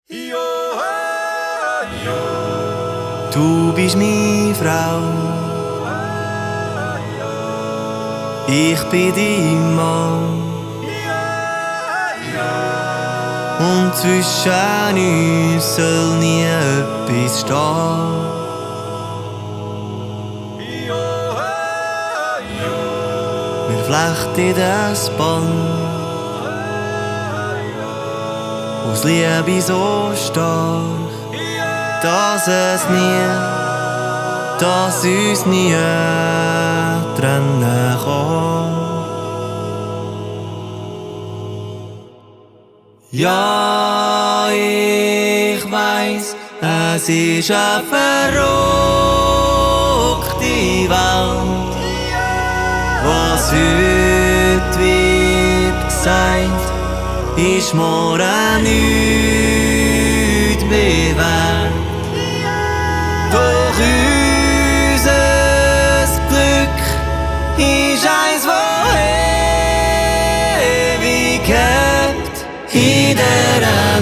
Du bist meine Frau, ich bin dein Mann. Und zwischen uns soll nie etwas stehen. Wir flechten das Band aus Liebe so stark, dass uns nie trennen kann. Ja, ich weiss, es ist eine verrückte Welt. Was heute wird gesagt, ist morgen nicht mehr wert. Doch unser Glück ist eins, das ewig hält. In dieser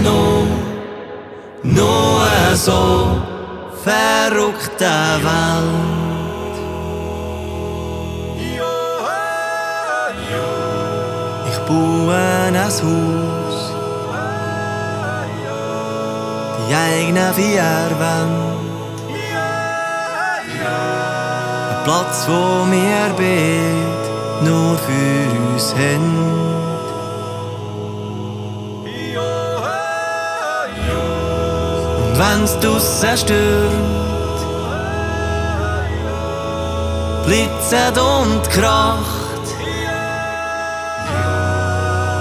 noch so verrückten Welt. Ich baue ein Haus, die eigenen vier Wände. Ein Platz, wo wir beide nur für uns haben. Und wenn's draussen stürmt, blitzet und kracht,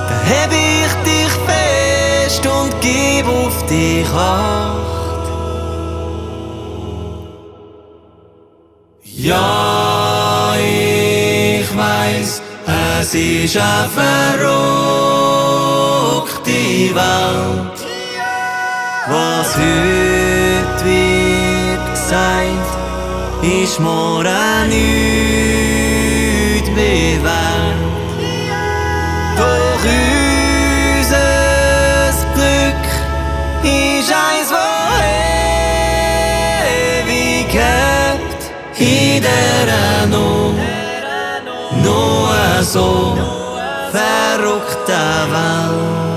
dann heb ich dich fest und gib auf dich Acht. Ja, ich weiss, es ist eine verrückte Welt. Was heute wird gesagt, ist morgen nicht mehr wert. Doch unser Glück ist eins, das ewig hält. In dieser noch so verrückten Welt.